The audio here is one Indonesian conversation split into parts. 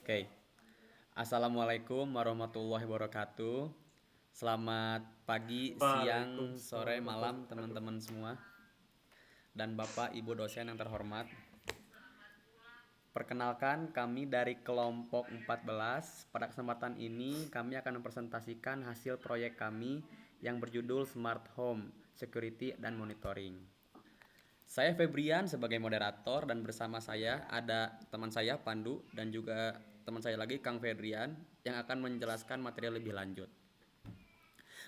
Oke, Assalamualaikum warahmatullahi wabarakatuh. Selamat pagi, siang, Waalaikumsalam sore, warahmatullahi malam wabarakatuh. teman-teman semua dan Bapak Ibu dosen yang terhormat. Perkenalkan kami dari kelompok 14. Pada kesempatan ini kami akan mempresentasikan hasil proyek kami yang berjudul Smart Home, Security dan Monitoring. Saya Febrian sebagai moderator dan bersama saya ada teman saya Pandu dan juga teman saya lagi Kang Febrian yang akan menjelaskan materi lebih lanjut.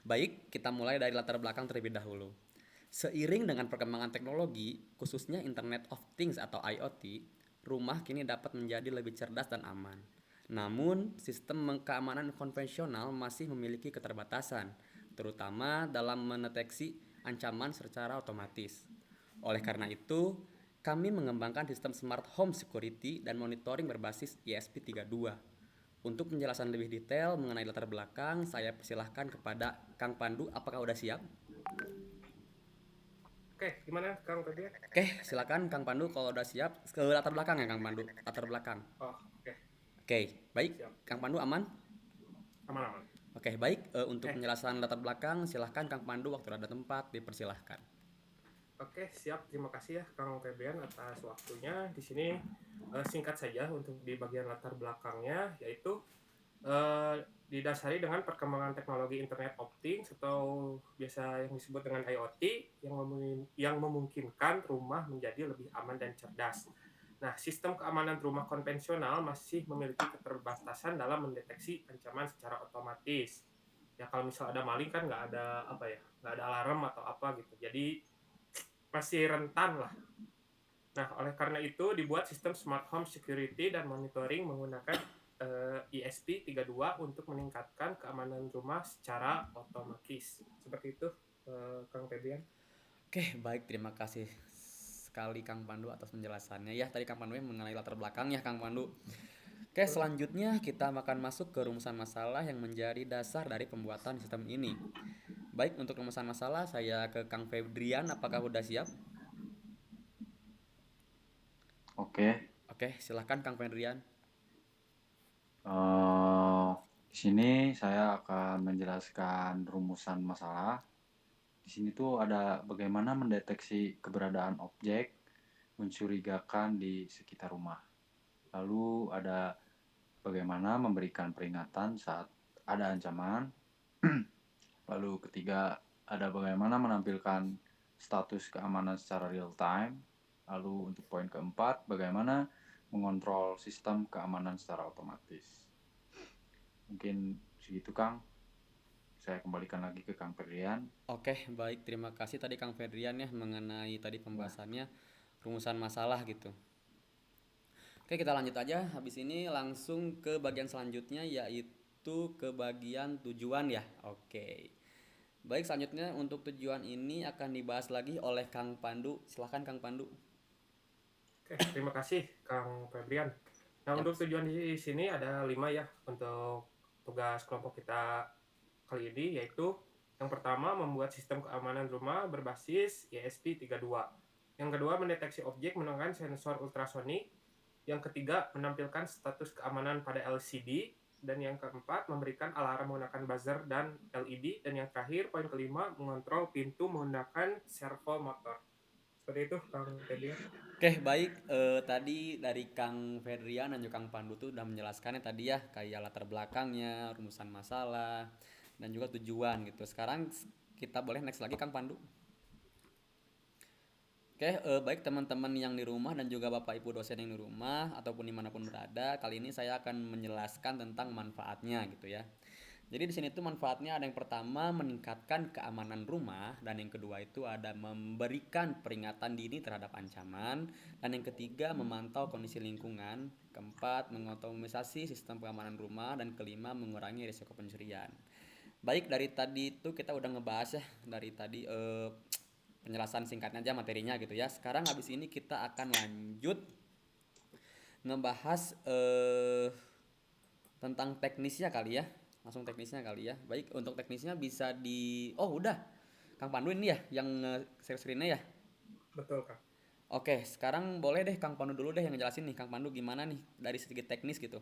Baik, kita mulai dari latar belakang terlebih dahulu. Seiring dengan perkembangan teknologi, khususnya Internet of Things atau IoT, rumah kini dapat menjadi lebih cerdas dan aman. Namun, sistem keamanan konvensional masih memiliki keterbatasan, terutama dalam mendeteksi ancaman secara otomatis. Oleh karena itu, kami mengembangkan sistem Smart Home Security dan monitoring berbasis ISP32. Untuk penjelasan lebih detail mengenai latar belakang, saya persilahkan kepada Kang Pandu. Apakah udah siap? Oke, gimana Kang Febrian? Oke, silakan Kang Pandu kalau udah siap. Ke latar belakang ya Kang Pandu. Latar belakang. Oh, oke, Oke, baik. siap. Kang Pandu aman? Aman-aman. Oke, baik. Untuk Eh, penjelasan latar belakang, silahkan Kang Pandu waktu ada tempat dipersilahkan. oke, siap. Terima kasih ya Kang Febrian atas waktunya. Di sini singkat saja untuk di bagian latar belakangnya, yaitu eh, didasari dengan perkembangan teknologi Internet of Things atau biasa yang disebut dengan IoT yang memungkinkan rumah menjadi lebih aman dan cerdas. Nah, sistem keamanan rumah konvensional masih memiliki keterbatasan dalam mendeteksi ancaman secara otomatis. Ya kalau misal ada maling kan nggak ada apa ya, nggak ada alarm atau apa gitu. Jadi masih rentan lah. Nah, oleh karena itu dibuat sistem Smart Home Security dan Monitoring menggunakan ISP32 untuk meningkatkan keamanan rumah secara otomatis. Seperti itu, Kang Febrian. Oke, baik. Terima kasih sekali Kang Pandu atas penjelasannya. Ya, tadi Kang Pandu mengenai latar belakangnya Kang Pandu. Oke, Betul. selanjutnya kita akan masuk ke rumusan masalah yang menjadi dasar dari pembuatan sistem ini. Baik, untuk rumusan masalah saya ke Kang Febrian. Apakah udah siap? Oke, Oke, silahkan Kang Febrian. di sini saya akan menjelaskan rumusan masalah. Di sini tuh ada bagaimana mendeteksi keberadaan objek mencurigakan di sekitar rumah. Lalu ada bagaimana memberikan peringatan saat ada ancaman. Lalu ketiga, ada bagaimana menampilkan status keamanan secara real time. Lalu untuk poin keempat, bagaimana mengontrol sistem keamanan secara otomatis. Mungkin segitu Kang. Saya kembalikan lagi ke Kang Ferdian. Oke, baik. Terima kasih tadi Kang Febrian ya mengenai tadi Ya, pembahasannya rumusan masalah gitu. Oke, kita lanjut aja. Habis ini langsung ke bagian selanjutnya yaitu ke bagian tujuan ya. Oke. Baik, selanjutnya untuk tujuan ini akan dibahas lagi oleh Kang Pandu. Silahkan Kang Pandu. Oke, terima kasih Kang Febrian. Nah, Yap. untuk tujuan di sini ada 5 ya untuk tugas kelompok kita kali ini, yaitu yang pertama membuat sistem keamanan rumah berbasis ESP32. Yang kedua mendeteksi objek menggunakan sensor ultrasonik. Yang ketiga menampilkan status keamanan pada LCD. Dan yang keempat memberikan alarm menggunakan buzzer dan LED. Dan yang terakhir poin kelima mengontrol pintu menggunakan servo motor. Seperti itu Kang Febrian. Oke, baik. Tadi dari Kang Febrian dan juga Kang Pandu tuh udah menjelaskannya tadi ya, kayak latar belakangnya, rumusan masalah, dan juga tujuan gitu. Sekarang kita boleh next lagi Kang Pandu. Oke, baik teman-teman yang di rumah dan juga Bapak Ibu dosen yang di rumah ataupun dimanapun berada, kali ini saya akan menjelaskan tentang manfaatnya gitu ya. Jadi di sini tuh manfaatnya ada yang pertama meningkatkan keamanan rumah dan yang kedua itu ada memberikan peringatan dini terhadap ancaman dan yang ketiga memantau kondisi lingkungan, keempat mengotomisasi sistem keamanan rumah dan kelima mengurangi risiko pencurian. Baik dari tadi itu kita udah ngebahas ya dari tadi penjelasan singkatnya aja materinya gitu ya. Sekarang habis ini kita akan lanjut ngebahas tentang teknisnya kali ya. Langsung teknisnya kali ya. Baik, untuk teknisnya bisa di Oh, udah. Kang Pandu ini ya yang share screen-nya ya. Betul Kang. Oke, sekarang boleh deh Kang Pandu dulu deh yang ngejelasin nih Kang Pandu gimana nih dari segi teknis gitu.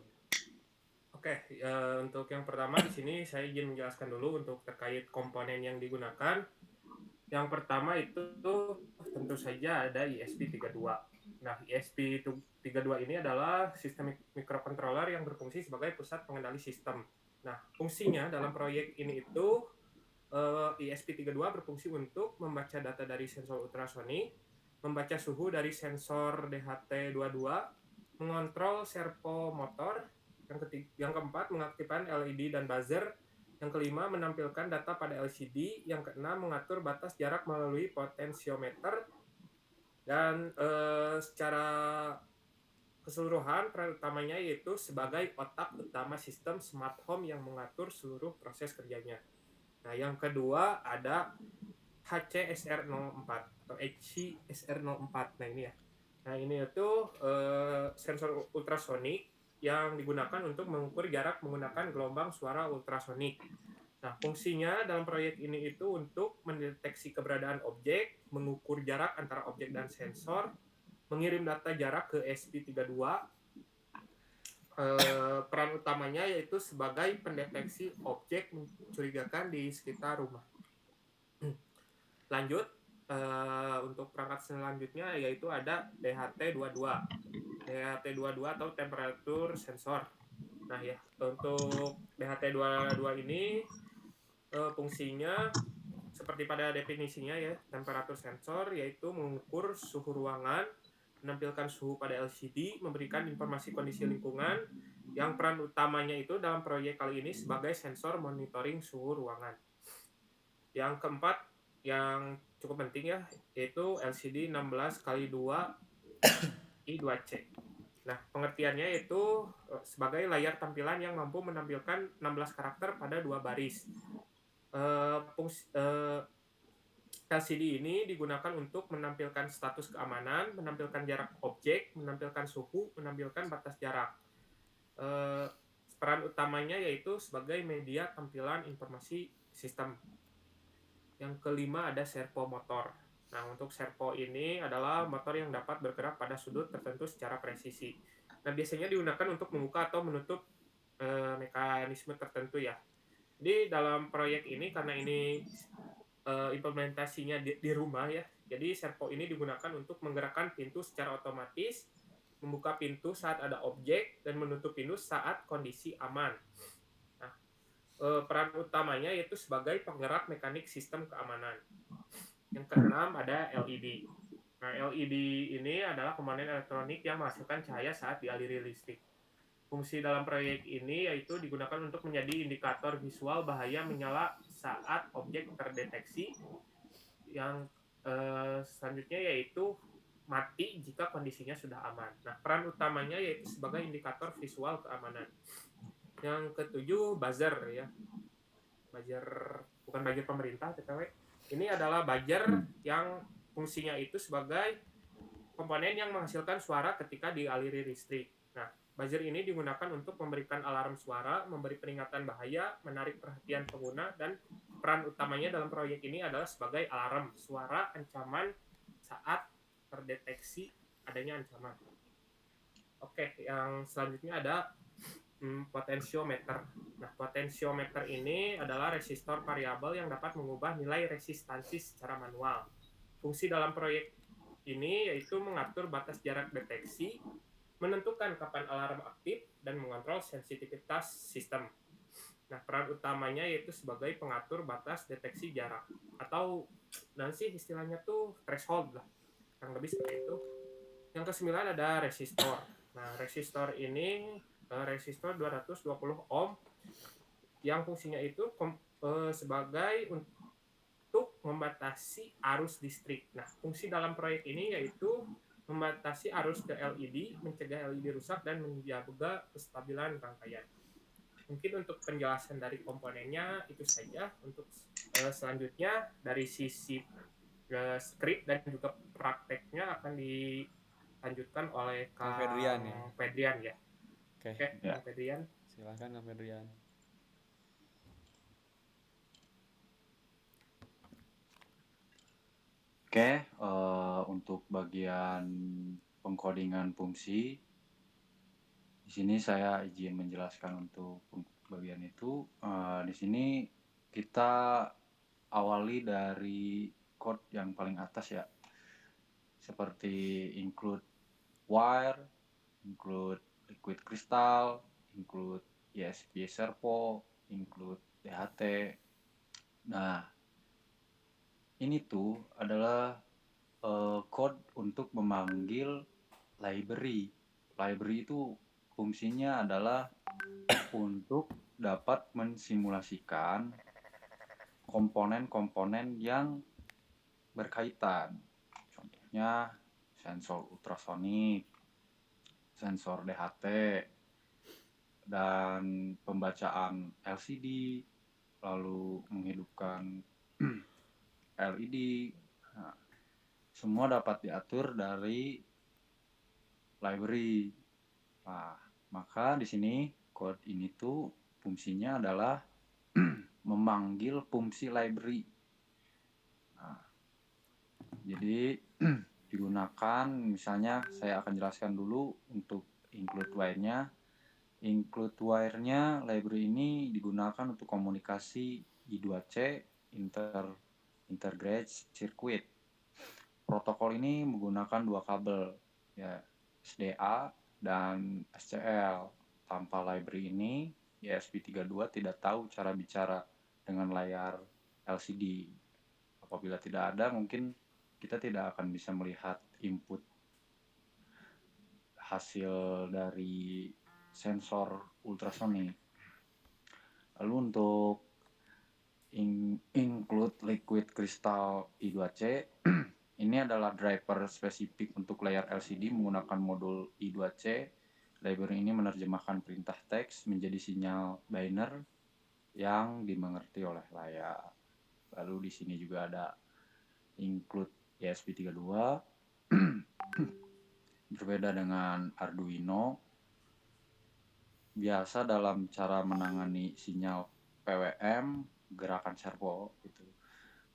Oke, untuk yang pertama di sini saya ingin menjelaskan dulu untuk terkait komponen yang digunakan. Yang pertama itu tentu saja ada ESP32. Nah, ESP32 ini adalah sistem microcontroller yang berfungsi sebagai pusat pengendali sistem. Nah, fungsinya dalam proyek ini itu ESP32 berfungsi untuk membaca data dari sensor ultrasonik, membaca suhu dari sensor DHT22, mengontrol servo motor, yang keempat mengaktifkan LED dan buzzer, yang kelima menampilkan data pada LCD, yang keenam mengatur batas jarak melalui potensiometer, dan secara keseluruhan peran utamanya yaitu sebagai otak utama sistem smart home yang mengatur seluruh proses kerjanya. Nah, yang kedua ada HCSR04 atau HCSR04. Nah, ini ya. Nah, ini itu sensor ultrasonik yang digunakan untuk mengukur jarak menggunakan gelombang suara ultrasonik. Nah, fungsinya dalam proyek ini itu untuk mendeteksi keberadaan objek, mengukur jarak antara objek dan sensor, mengirim data jarak ke ESP32. Peran utamanya yaitu sebagai pendeteksi objek mencurigakan di sekitar rumah. Lanjut, untuk perangkat selanjutnya yaitu ada DHT22. DHT22 atau temperatur sensor. Nah ya, untuk DHT22 ini fungsinya seperti pada definisinya ya, temperatur sensor yaitu mengukur suhu ruangan, menampilkan suhu pada LCD, memberikan informasi kondisi lingkungan, yang peran utamanya itu dalam proyek kali ini sebagai sensor monitoring suhu ruangan. Yang keempat, yang cukup penting ya, yaitu LCD 16x2 I2C. Nah, pengertiannya itu sebagai layar tampilan yang mampu menampilkan 16 karakter pada 2 baris. LCD ini digunakan untuk menampilkan status keamanan, menampilkan jarak objek, menampilkan suhu, menampilkan batas jarak. Peran utamanya yaitu sebagai media tampilan informasi sistem. Yang kelima ada servo motor. Nah, untuk servo ini adalah motor yang dapat bergerak pada sudut tertentu secara presisi. Nah, biasanya digunakan untuk membuka atau menutup mekanisme tertentu ya. Jadi dalam proyek ini karena ini implementasinya di rumah ya, jadi servo ini digunakan untuk menggerakkan pintu secara otomatis, membuka pintu saat ada objek, dan menutup pintu saat kondisi aman. Nah, peran utamanya yaitu sebagai penggerak mekanik sistem keamanan. Yang keenam ada LED. Nah, LED ini adalah komponen elektronik yang menghasilkan cahaya saat dialiri listrik. Fungsi dalam proyek ini yaitu digunakan untuk menjadi indikator visual bahaya menyala saat objek terdeteksi. Yang selanjutnya yaitu mati jika kondisinya sudah aman. Nah, peran utamanya yaitu sebagai indikator visual keamanan. Yang ketujuh, buzzer ya. Buzzer, bukan buzzer pemerintah, TTW. Ini adalah buzzer yang fungsinya itu sebagai komponen yang menghasilkan suara ketika dialiri listrik. Nah, buzzer ini digunakan untuk memberikan alarm suara, memberi peringatan bahaya, menarik perhatian pengguna, dan peran utamanya dalam proyek ini adalah sebagai alarm suara ancaman saat terdeteksi adanya ancaman. Oke, yang selanjutnya ada potensiometer. Nah, potensiometer ini adalah resistor variabel yang dapat mengubah nilai resistansi secara manual. Fungsi dalam proyek ini yaitu mengatur batas jarak deteksi, menentukan kapan alarm aktif, dan mengontrol sensitivitas sistem. Nah, peran utamanya yaitu sebagai pengatur batas deteksi jarak, atau nanti istilahnya tuh threshold lah, yang lebih seperti itu. Yang kesembilan ada resistor. Nah, resistor ini resistor 220 ohm yang fungsinya itu sebagai untuk membatasi arus listrik. Nah, fungsi dalam proyek ini yaitu membatasi arus ke LED, mencegah LED rusak, dan menjaga kestabilan rangkaian. Mungkin untuk penjelasan dari komponennya itu saja. Untuk selanjutnya dari sisi skrip dan juga prakteknya akan dilanjutkan oleh Kang Fedrian ya. Fedrian ya. Oke, Ya. Kang Fedrian. silahkan Kang Fedrian. Oke, untuk bagian pengkodingan fungsi, Di sini saya izin menjelaskan untuk bagian itu. Di sini kita awali dari code yang paling atas ya, seperti include wire, include liquid crystal, include ESP servo, include DHT. Nah, ini tuh adalah code untuk memanggil library. Library itu fungsinya adalah untuk dapat mensimulasikan komponen-komponen yang berkaitan. Contohnya sensor ultrasonik, sensor DHT, dan pembacaan LCD, lalu menghidupkan LED. Nah, semua dapat diatur dari library. Nah, maka di sini code ini tuh fungsinya adalah memanggil fungsi library. Nah, jadi digunakan, misalnya saya akan jelaskan dulu untuk include wire-nya. Include wire-nya library ini digunakan untuk komunikasi I2C intergate circuit. Protokol ini menggunakan dua kabel, ya, SDA dan SCL. Tanpa library ini, ESP32 tidak tahu cara bicara dengan layar LCD. Apabila tidak ada, mungkin kita tidak akan bisa melihat input hasil dari sensor ultrasonik. Lalu untuk include liquid crystal I2C, ini adalah driver spesifik untuk layar LCD menggunakan modul I2C. Library ini menerjemahkan perintah teks menjadi sinyal binary yang dimengerti oleh layar. Lalu di sini juga ada include ESP32. Berbeda dengan Arduino, biasa dalam cara menangani sinyal PWM gerakan servo gitu.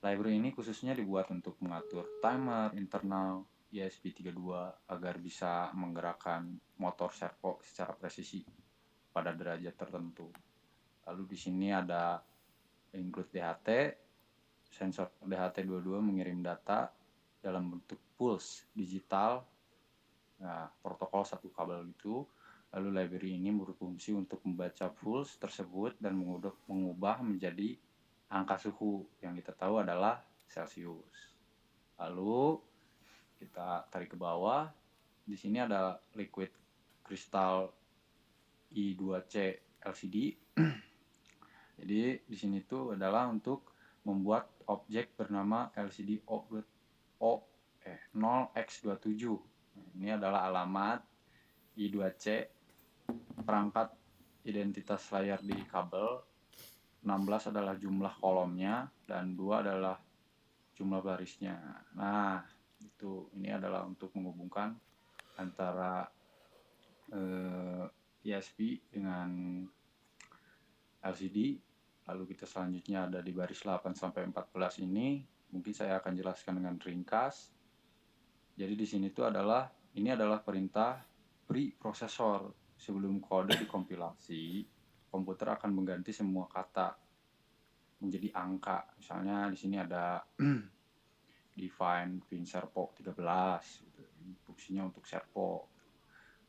Library ini khususnya dibuat untuk mengatur timer internal ESP32 agar bisa menggerakkan motor servo secara presisi pada derajat tertentu. Lalu di sini ada include DHT. Sensor DHT22 mengirim data dalam bentuk pulse digital. Nah, protokol satu kabel itu. Lalu library ini berfungsi untuk membaca pulse tersebut dan mengubah menjadi angka suhu yang kita tahu adalah Celsius. Lalu kita tarik ke bawah. Di sini ada liquid crystal I2C LCD. Jadi di sini tuh adalah untuk membuat objek bernama LCD 0x27. Ini adalah alamat I2C, perangkat identitas layar di kabel. 16 adalah jumlah kolomnya dan 2 adalah jumlah barisnya. Nah, ini adalah untuk menghubungkan antara ESP dengan LCD. Lalu kita selanjutnya ada di baris 8 sampai 14 ini. Mungkin saya akan jelaskan dengan ringkas. Jadi di sini ini adalah perintah preprosesor. Sebelum kode dikompilasi, komputer akan mengganti semua kata menjadi angka. Misalnya di sini ada define pin servo 13, gitu. Fungsinya untuk servo.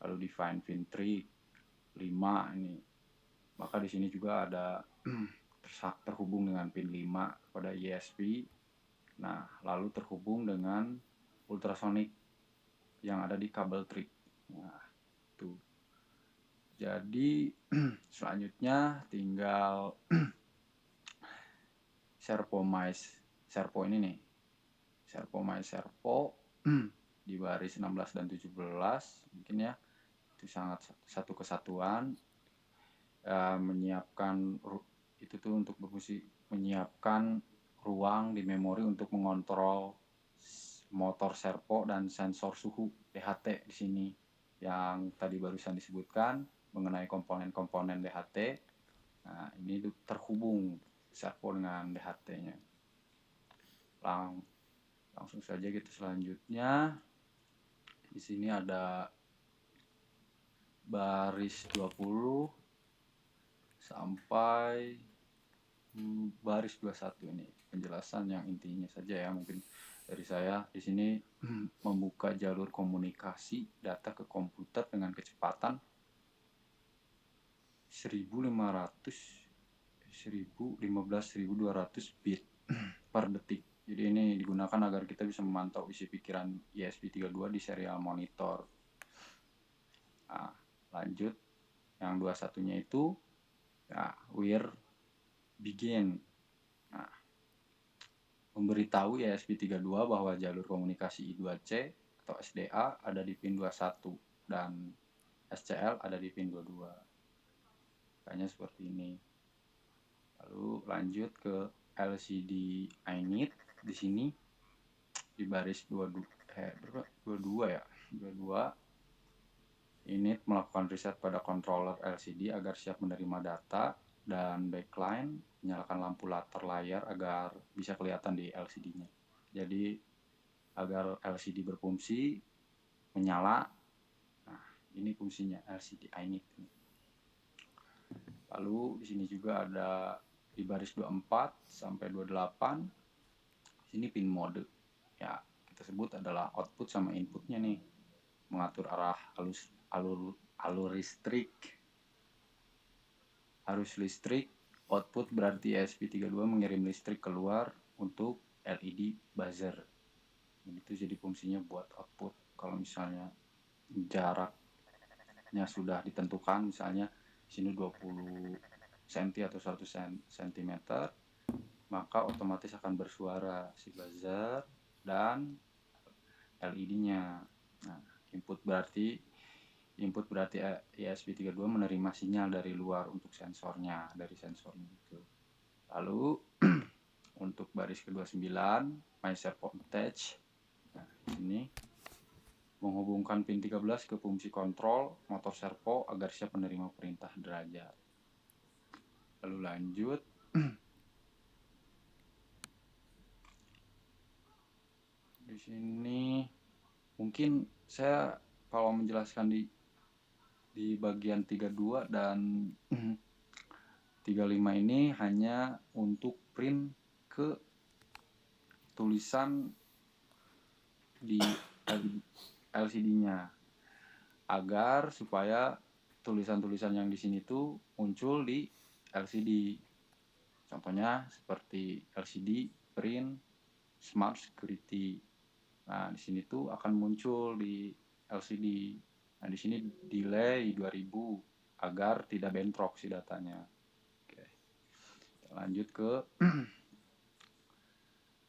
Lalu define pin trig 5 ini. Maka di sini juga ada terhubung dengan pin 5 pada ESP. Nah, lalu terhubung dengan ultrasonic yang ada di kabel trig. Nah, itu. Jadi selanjutnya tinggal servo ini nih. Servo di baris 16 dan 17 mungkin ya. Itu sangat satu kesatuan. Menyiapkan itu tuh untuk berfungsi menyiapkan ruang di memori untuk mengontrol motor servo dan sensor suhu DHT di sini yang tadi barusan disebutkan mengenai komponen-komponen DHT. Nah, ini terhubung servo dengan DHT-nya. Langsung saja kita selanjutnya. Di sini ada baris 20 sampai baris 21 ini penjelasan yang intinya saja ya mungkin dari saya di sini. Membuka jalur komunikasi data ke komputer dengan kecepatan 1500 bit per detik. Jadi ini digunakan agar kita bisa memantau isi pikiran ESP32 di serial monitor. Nah, lanjut yang 21-nya itu ya, where begin. Nah, memberitahu ESP32 bahwa jalur komunikasi I2C atau SDA ada di pin 21 dan SCL ada di pin 22. Kayaknya seperti ini. Lalu lanjut ke LCD init di sini di baris 22 ya. 22 init melakukan riset pada controller LCD agar siap menerima data, dan backline menyalakan lampu latar layar agar bisa kelihatan di LCD-nya. Jadi agar LCD berfungsi menyala. Nah, ini fungsinya LCD init. Lalu di sini juga ada di baris 24 sampai 28. Di sini pin mode. Ya, kita sebut adalah output sama inputnya nih. Mengatur arah alur listrik. Arus listrik. Output berarti ESP32 mengirim listrik keluar untuk LED buzzer. Itu jadi fungsinya buat output. Kalau misalnya jaraknya sudah ditentukan, misalnya di sini 20 cm atau 100 cm, maka otomatis akan bersuara si buzzer dan LED-nya. Nah, input berarti ESP32 menerima sinyal dari luar untuk sensornya, dari sensornya itu. Lalu untuk baris ke-29 my servo attach. Nah, ini menghubungkan pin 13 ke fungsi kontrol motor servo agar siap menerima perintah derajat. Lalu lanjut di sini mungkin saya kalau menjelaskan di bagian 32 dan 35 ini hanya untuk print ke tulisan di LCD-nya agar supaya tulisan-tulisan yang di sini tuh muncul di LCD. Contohnya seperti LCD print smart security. Nah, di sini tuh akan muncul di LCD. Nah, di sini delay 2000 agar tidak bentrok si datanya. Oke. Lanjut ke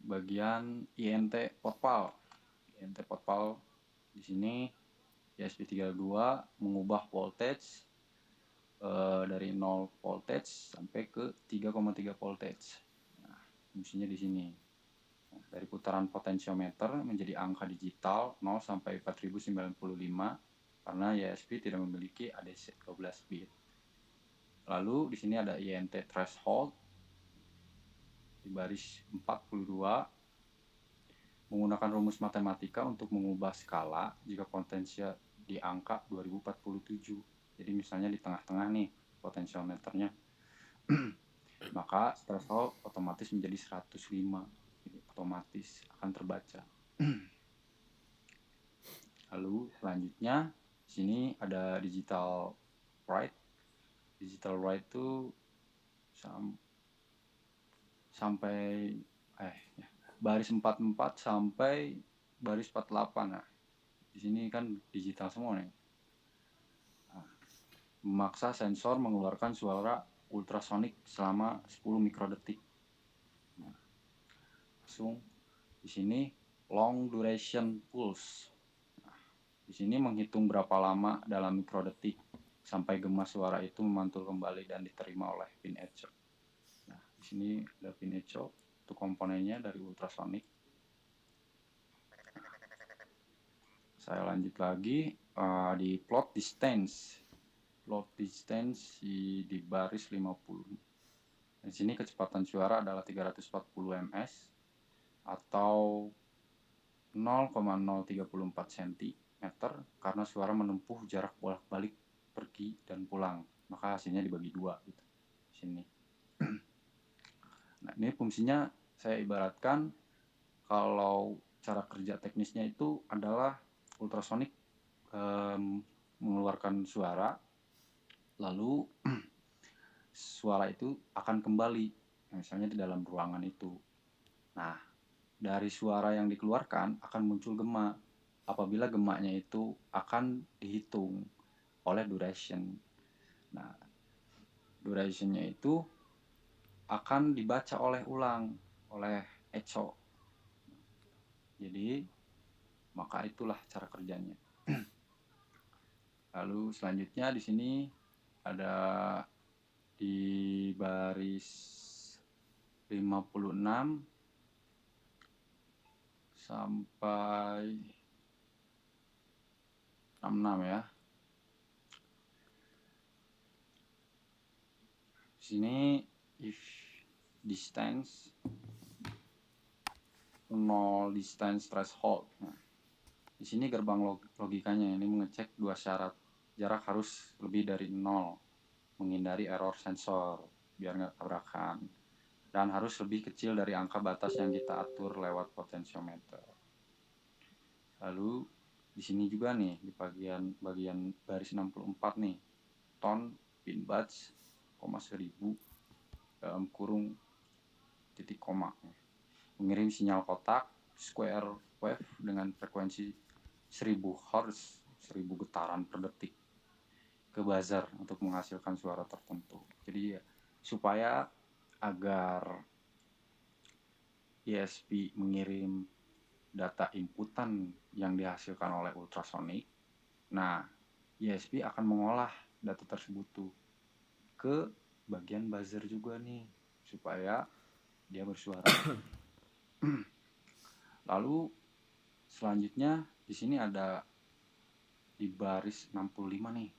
bagian INT portfal. INT portfal di sini ESP32 mengubah voltage dari 0 voltage sampai ke 3,3 voltage. Nah, fungsinya di sini. Nah, dari putaran potentiometer menjadi angka digital 0 sampai 4095 karena ESP tidak memiliki ADC 12 bit. Lalu di sini ada INT threshold di baris 42 menggunakan rumus matematika untuk mengubah skala jika potensial di angka 2047. Jadi misalnya di tengah-tengah nih potensiometernya, maka threshold otomatis menjadi 105. Jadi otomatis akan terbaca. Lalu selanjutnya di sini ada digital write. Digital write itu sampai baris 44 sampai baris 48. Nah, di sini kan digital semua nih. Nah, memaksa sensor mengeluarkan suara ultrasonik selama 10 mikrodetik. Nah, langsung di sini long duration pulse. Nah, di sini menghitung berapa lama dalam mikrodetik sampai gema suara itu memantul kembali dan diterima oleh pin echo. Nah, di sini ada pin echo, itu komponennya dari ultrasonik. Saya lanjut lagi di plot distance. Plot distance di baris 50. Di sini kecepatan suara adalah 340 ms atau 0,034 cm karena suara menempuh jarak bolak-balik pergi dan pulang, maka hasilnya dibagi 2 gitu di sini. Nah, ini fungsinya saya ibaratkan kalau cara kerja teknisnya itu adalah ultrasonik mengeluarkan suara, lalu suara itu akan kembali, misalnya di dalam ruangan itu. Nah, dari suara yang dikeluarkan akan muncul gema. Apabila gemanya itu akan dihitung oleh duration. Nah, durationnya itu akan dibaca oleh echo. Jadi, maka itulah cara kerjanya. Lalu selanjutnya di sini ada di baris 56 sampai 66 ya. Di sini if distance 0 distance threshold. Nah, di sini gerbang logikanya ini mengecek 2 syarat. Jarak harus lebih dari 0, menghindari error sensor biar nggak tabrakan. Dan harus lebih kecil dari angka batas yang kita atur lewat potensiometer. Lalu di sini juga nih di bagian baris 64 nih, ton pin batch, 1000 dalam kurung titik koma. Mengirim sinyal kotak square wave dengan frekuensi 1000 Hz, 1000 getaran per detik ke buzzer untuk menghasilkan suara tertentu. Jadi supaya agar ESP mengirim data inputan yang dihasilkan oleh ultrasonik, nah ESP akan mengolah data tersebut tuh ke bagian buzzer juga nih supaya dia bersuara. Lalu selanjutnya di sini ada di baris 65 nih,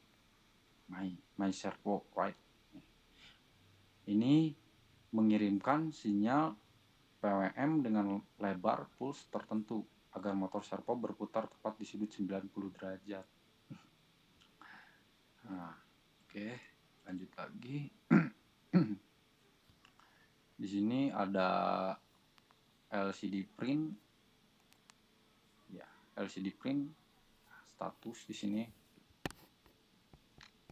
my servo right. Ini mengirimkan sinyal PWM dengan lebar pulse tertentu agar motor servo berputar tepat di sudut 90 derajat. Nah, oke, lanjut lagi. Di sini ada LCD print. Ya, LCD print status di sini.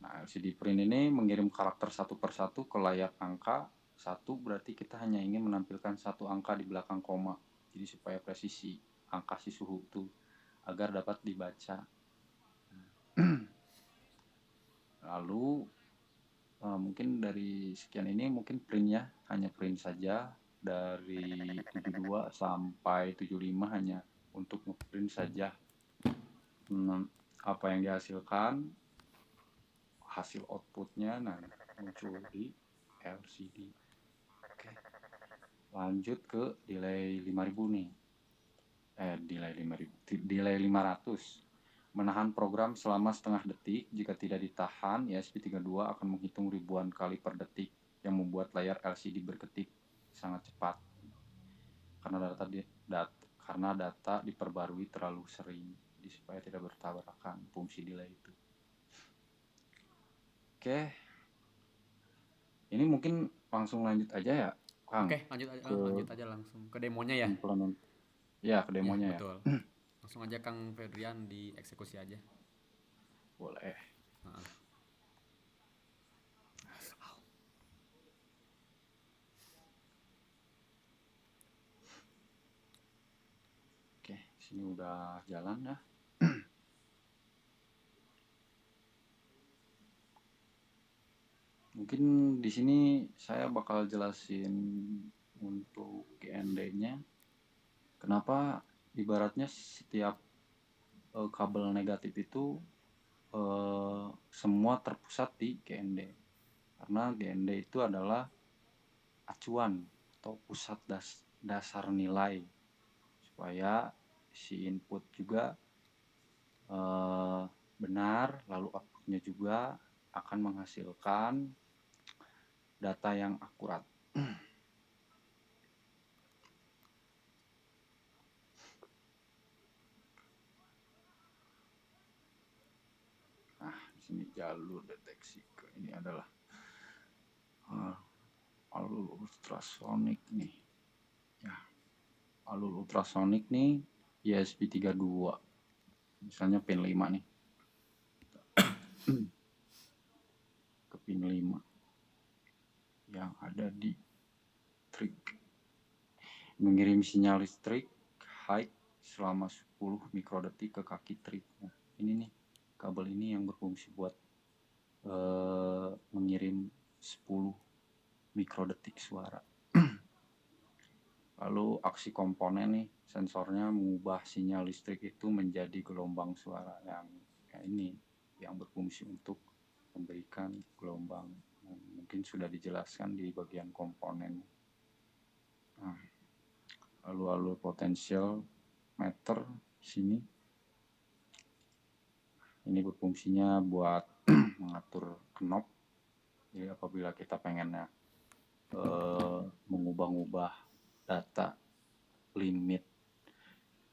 Nah, LCD print ini mengirim karakter satu persatu ke layar angka. 1 berarti kita hanya ingin menampilkan 1 angka di belakang koma. Jadi supaya presisi angka si suhu itu agar dapat dibaca. Lalu mungkin dari sekian ini mungkin printnya hanya print saja dari 72 sampai 75 hanya untuk ngeprint saja apa yang dihasilkan, hasil outputnya muncul di LCD. Oke. Lanjut ke delay 5000 nih. Delay 500. Menahan program selama setengah detik. Jika tidak ditahan, ESP32 akan menghitung ribuan kali per detik yang membuat layar LCD berketik sangat cepat. Karena data diperbarui terlalu sering, jadi supaya tidak bertabrakan fungsi delay itu. Oke. Ini mungkin langsung lanjut aja ya, Kang. Oke, lanjut aja langsung ke demonya ya. Ya, ke demonya ya. Betul. Langsung aja Kang Fedrian dieksekusi aja. Boleh. Oke, sini udah jalan ya. Mungkin di sini saya bakal jelasin untuk GND-nya. Kenapa ibaratnya setiap kabel negatif itu semua terpusat di GND. Karena GND itu adalah acuan atau pusat dasar nilai supaya si input juga benar, lalu outputnya juga akan menghasilkan data yang akurat. Nah, di Sini jalur deteksi ke ini adalah alur ultrasonik nih. Ya, alur ultrasonik nih ESP32. Misalnya pin 5 nih. Ke pin 5 yang ada di trig. Mengirim sinyal listrik high selama 10 mikrodetik ke kaki trig. Nah, ini nih kabel ini yang berfungsi buat mengirim 10 mikrodetik suara. Lalu aksi komponen nih, sensornya mengubah sinyal listrik itu menjadi gelombang suara yang ini yang berfungsi untuk memberikan gelombang. Mungkin sudah dijelaskan di bagian komponen. Nah, lalu alur potensial meter sini. Ini berfungsinya buat mengatur knob. Jadi apabila kita pengennya mengubah-ubah data limit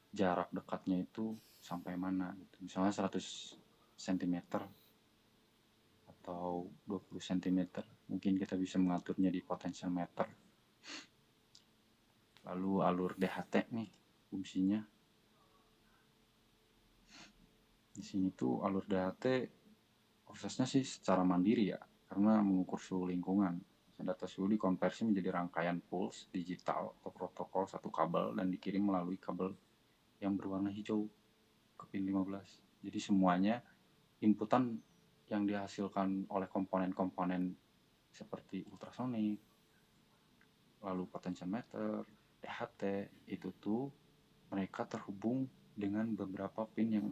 jarak dekatnya itu sampai mana gitu. Misalnya 100 cm atau 20 cm, mungkin kita bisa mengaturnya di potential meter. Lalu alur DHT nih fungsinya. Di sini tuh alur DHT prosesnya sih secara mandiri ya, karena mengukur suhu lingkungan. Data suhu dikonversi menjadi rangkaian pulse digital atau protokol satu kabel dan dikirim melalui kabel yang berwarna hijau ke pin 15. Jadi semuanya inputan yang dihasilkan oleh komponen-komponen seperti ultrasonik, lalu potentiometer, DHT, itu tuh mereka terhubung dengan beberapa pin yang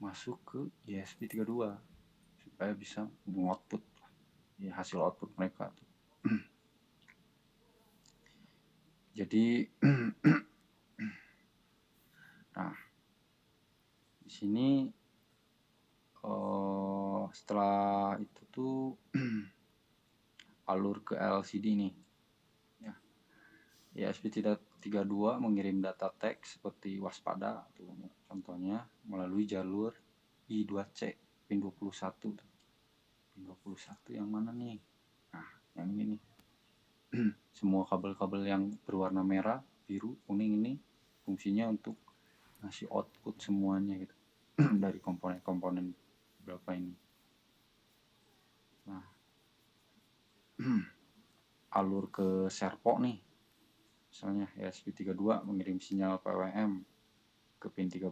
masuk ke ESP32 supaya bisa mengoutput ya, hasil output mereka tuh. Jadi nah di sini setelah itu tuh alur ke LCD nih ya. ESP32 mengirim data teks seperti waspada tuh, contohnya melalui jalur I2C pin 21 tuh. Pin 21 yang mana nih? Nah, yang ini nih. Semua kabel-kabel yang berwarna merah, biru, kuning ini fungsinya untuk ngasih output semuanya gitu dari komponen-komponen berapa ini. Nah, alur ke servo nih. Misalnya ESP32 mengirim sinyal PWM ke pin 13.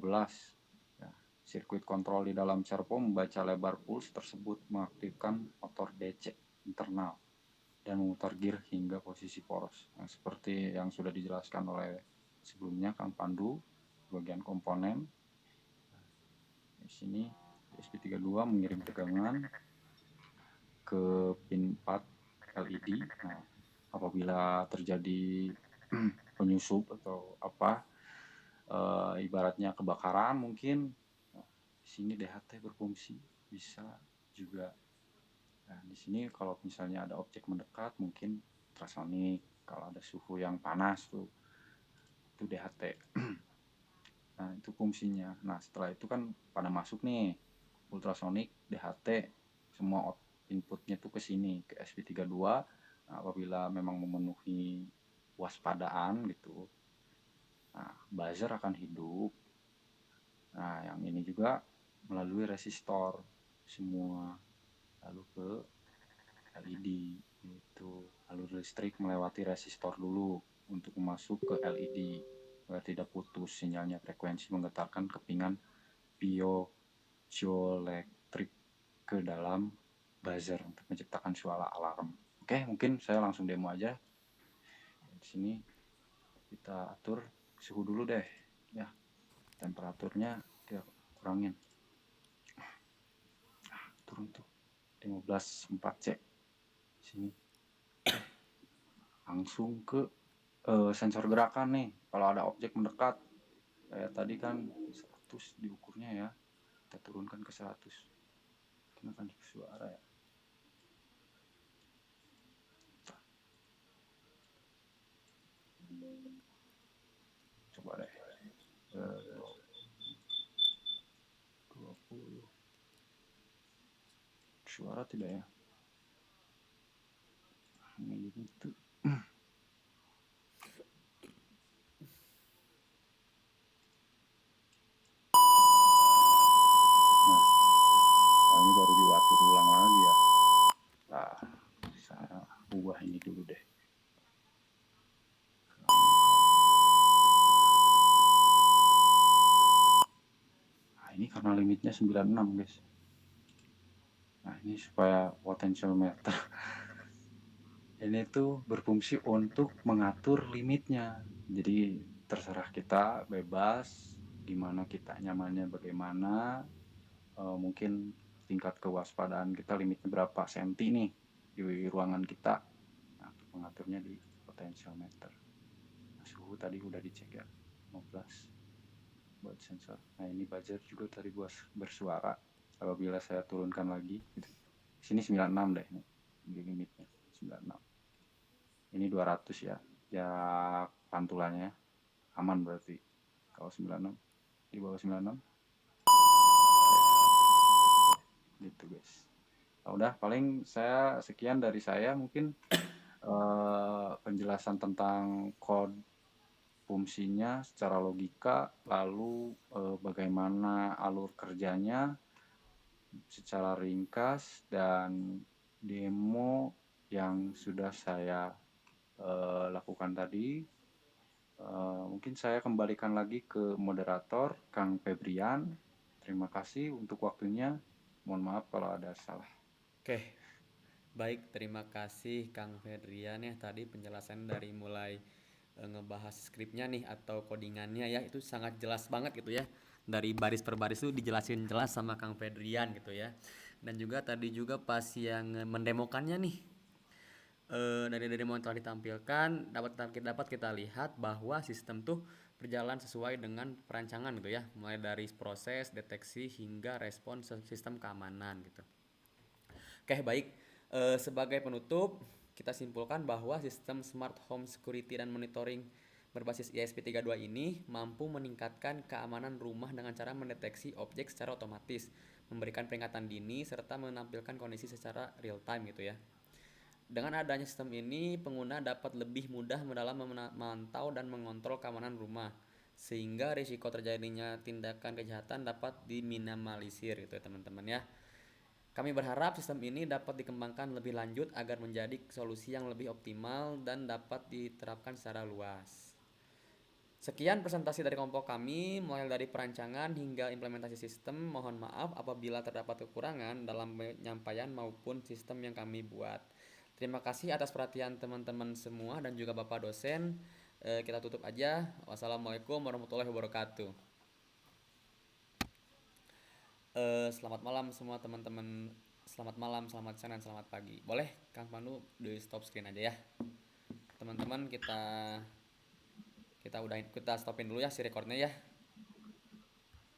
Ya, sirkuit kontrol di dalam servo membaca lebar pulse tersebut mengaktifkan motor DC internal dan memutar gear hingga posisi poros. Nah, seperti yang sudah dijelaskan oleh sebelumnya Kang Pandu, bagian komponen. Di sini ESP32 mengirim tegangan ke pin 4 LED. Nah, apabila terjadi penyusup atau apa, ibaratnya kebakaran mungkin, nah, di sini DHT berfungsi bisa juga. Nah, di sini kalau misalnya ada objek mendekat mungkin ultrasonik, kalau ada suhu yang panas tuh itu DHT. Nah, itu fungsinya. Nah, setelah itu kan pada masuk nih ultrasonik, DHT, semua inputnya tuh ke sini, ke SP32. Nah, apabila memang memenuhi waspadaan gitu, nah, buzzer akan hidup. Nah, yang ini juga melalui resistor semua, lalu ke LED itu. Alur listrik melewati resistor dulu untuk masuk ke LED agar tidak putus sinyalnya. Frekuensi menggetarkan kepingan piezoelektrik ke dalam buzzer untuk menciptakan suara alarm. Oke, mungkin saya langsung demo aja. Di sini kita atur suhu dulu deh ya, temperaturnya kita kurangin. Turun tuh 15.4C. Sini langsung ke sensor gerakan nih. Kalau ada objek mendekat kayak tadi kan 100 diukurnya ya, kita turunkan ke 100. Kita akan suara ya. Coba deh 20. bersuara tidak ya? Ini gitu. Nah, ini baru diatur ulang lagi ya. Nah, saya ubah ini dulu deh. Nah, ini karena limitnya 96 guys. Nah, ini supaya potentiometer ini tuh berfungsi untuk mengatur limitnya. Jadi terserah kita, bebas gimana kita nyamannya, bagaimana. Mungkin tingkat kewaspadaan kita limitnya berapa senti nih di ruangan kita. Nah, untuk mengaturnya di potentiometer. Nah, suhu tadi udah dicek ya, 15 buat sensor. Nah, ini buzzer juga tadi buat bersuara. Apabila saya turunkan lagi, gitu. Sini 96 deh, ini limitnya 96. Ini 200 ya, ya pantulannya aman berarti. Kalau 96 di bawah 96, gitu guys. Nah, udah paling saya sekian dari saya, mungkin penjelasan tentang kode fungsinya secara logika, lalu bagaimana alur kerjanya secara ringkas, dan demo yang sudah saya lakukan tadi. Mungkin saya kembalikan lagi ke moderator Kang Febrian. Terima kasih untuk waktunya. Mohon maaf kalau ada salah. Oke, baik, terima kasih Kang Fedrian ya, tadi penjelasan dari mulai ngebahas skripnya nih atau codingannya ya, itu sangat jelas banget gitu ya. Dari baris per baris itu dijelasin jelas sama Kang Fedrian gitu ya. Dan juga tadi juga pas yang mendemokannya nih, dari demo yang telah ditampilkan dapat kita lihat bahwa sistem tuh berjalan sesuai dengan perancangan gitu ya, mulai dari proses deteksi hingga respon sistem keamanan gitu. Oke, baik. Sebagai penutup, kita simpulkan bahwa sistem Smart Home Security dan Monitoring berbasis ESP32 ini mampu meningkatkan keamanan rumah dengan cara mendeteksi objek secara otomatis, memberikan peringatan dini, serta menampilkan kondisi secara real time gitu ya. Dengan adanya sistem ini, pengguna dapat lebih mudah dalam memantau dan mengontrol keamanan rumah, sehingga risiko terjadinya tindakan kejahatan dapat diminimalisir gitu ya teman-teman ya. Kami berharap sistem ini dapat dikembangkan lebih lanjut agar menjadi solusi yang lebih optimal dan dapat diterapkan secara luas. Sekian presentasi dari kelompok kami, mulai dari perancangan hingga implementasi sistem. Mohon maaf apabila terdapat kekurangan dalam penyampaian maupun sistem yang kami buat. Terima kasih atas perhatian teman-teman semua dan juga Bapak dosen. Kita tutup aja. Wassalamualaikum warahmatullahi wabarakatuh. Selamat malam semua teman-teman. Selamat malam, selamat siang, dan selamat pagi. Boleh Kang Pandu di stop screen aja ya. Teman-teman, kita stopin dulu ya si recordnya ya.